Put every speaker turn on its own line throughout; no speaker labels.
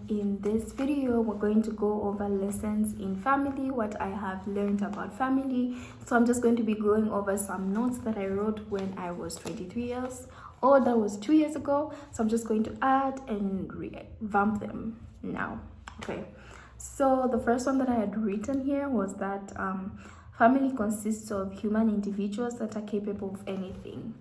In this video, we're going to go over lessons in family, what I have learned about family. So I'm just going to be going over some notes that I wrote when I was 23 years old. That was 2 years ago. So I'm just going to add and revamp them now. Okay. So the first one that I had written here was that family consists of human individuals that are capable of anything.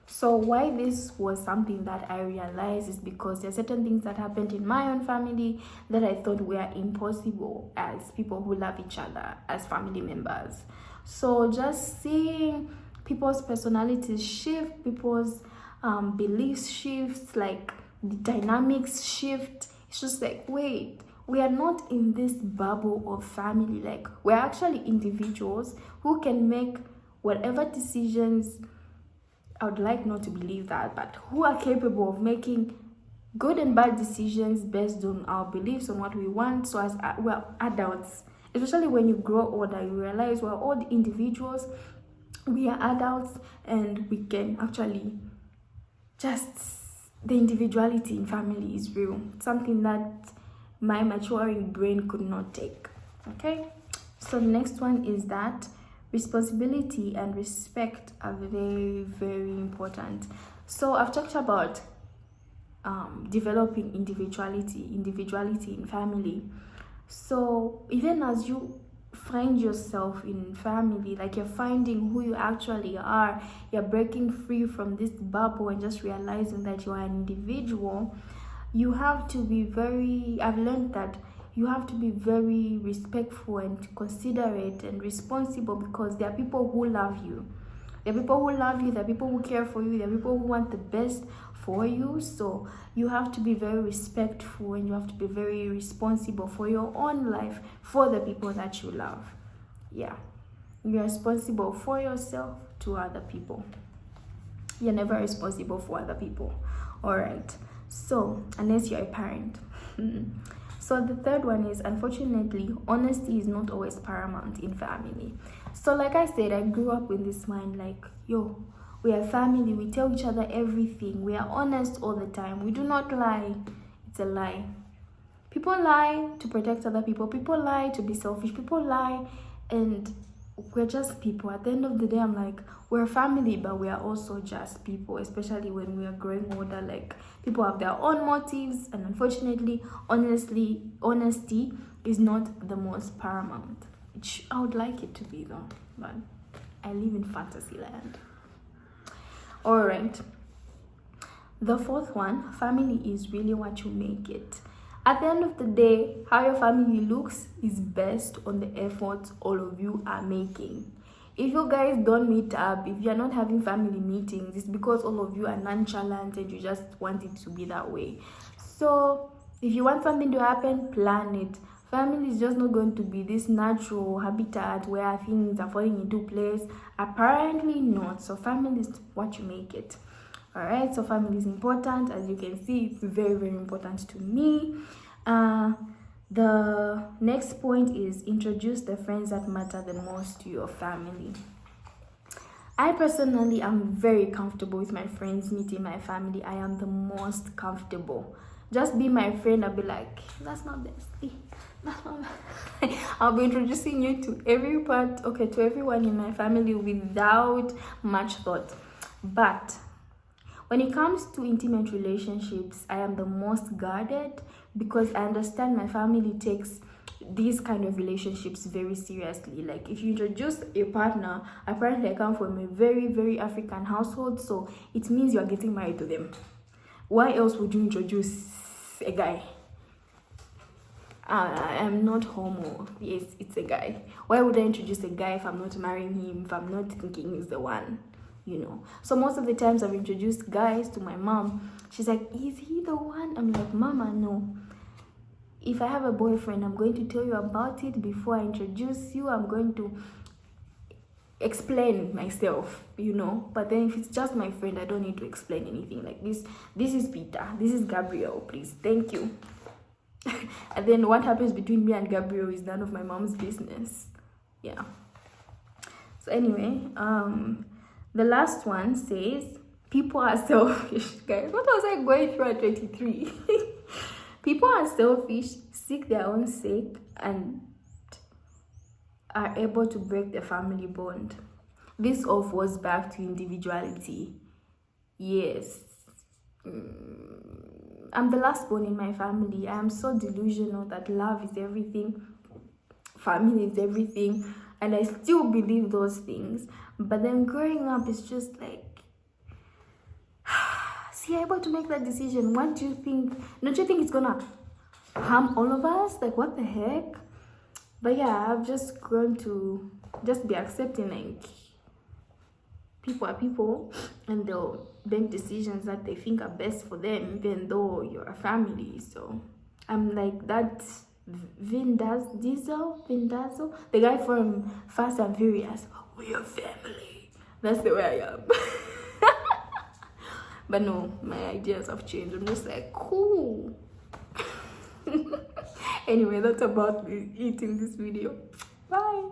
So why this was something that I realized is because there are certain things that happened in my own family that I thought were impossible as people who love each other, as family members. So just seeing people's personalities shift, people's beliefs shift, like the dynamics shift, it's just like, wait, we are not in this bubble of family. Like, we're actually individuals who can make whatever decisions. I would like not to believe that, but who are capable of making good and bad decisions based on our beliefs on what we want. So as adults, especially when you grow older, you realize we're all individuals, we are adults, and we can actually just, the individuality in family is real, something that my maturing brain could not take. Okay, so the next one is that responsibility and respect are very, very important. So I've talked about developing individuality in family. So even as you find yourself in family, like you're finding who you actually are, you're breaking free from this bubble and just realizing that you are an individual, you have to be very, I've learned that you have to be very respectful and considerate and responsible, because there are people who love you. There are people who love you, there are people who care for you, there are people who want the best for you. So you have to be very respectful and you have to be very responsible for your own life, for the people that you love. Yeah. You're responsible for yourself to other people. You're never responsible for other people. Alright. So, unless you're a parent. So the third one is, unfortunately, honesty is not always paramount in family. So like I said, I grew up with this mind like, yo, we are family, we tell each other everything, we are honest all the time, we do not lie. It's a lie. People lie to protect other people, people lie to be selfish, people lie, and we're just people. At the end of the day, I'm like, we're family, but we are also just people, especially when we are growing older. Like, people have their own motives, and unfortunately, honesty is not the most paramount. I would like it to be though, but I live in fantasy land. All right. The fourth one, family is really what you make it. At the end of the day, how your family looks is based on the efforts all of you are making. If you guys don't meet up, if you're not having family meetings, it's because all of you are nonchalant and you just want it to be that way. So if you want something to happen, plan it. Family is just not going to be this natural habitat where things are falling into place. Apparently not. So family is what you make it. Alright, so family is important. As you can see, it's very, very important to me. The next point is introduce the friends that matter the most to your family. I personally am very comfortable with my friends meeting my family. I am the most comfortable. Just be my friend, I'll be like, that's my bestie. That's my I'll be introducing you to to everyone in my family without much thought. But when it comes to intimate relationships, I am the most guarded, because I understand my family takes these kind of relationships very seriously. Like, if you introduce a partner, apparently I come from a very, very African household, so it means you are getting married to them. Why else would you introduce a guy? I am not homo. Yes, it's a guy. Why would I introduce a guy if I'm not marrying him, if I'm not thinking he's the one? You know, so most of the times I've introduced guys to my mom. She's like, is he the one? I'm like, mama, no. If I have a boyfriend, I'm going to tell you about it before I introduce you. I'm going to explain myself, you know. But then if it's just my friend, I don't need to explain anything. Like, this is Peter, this is Gabriel, please, thank you. And then what happens between me and Gabriel is none of my mom's business. Yeah. So anyway, the last one says, people are selfish. Guys, what was I going through at 23? People are selfish, seek their own sake, and are able to break the family bond. This all falls back to individuality. Yes. I'm the last born in my family. I am so delusional that love is everything, family is everything, and I still believe those things. But then growing up is just like, see, you're able to make that decision. What do you think? Don't you think it's gonna harm all of us? Like, what the heck? But yeah, I've just grown to just be accepting, like, people are people, and they'll make decisions that they think are best for them, even though you're a family. So I'm like that Vin Diesel, the guy from Fast and Furious. We are family. That's the way I am. But no, my ideas have changed. I'm just like, cool. Anyway, that's about it in this video. Bye.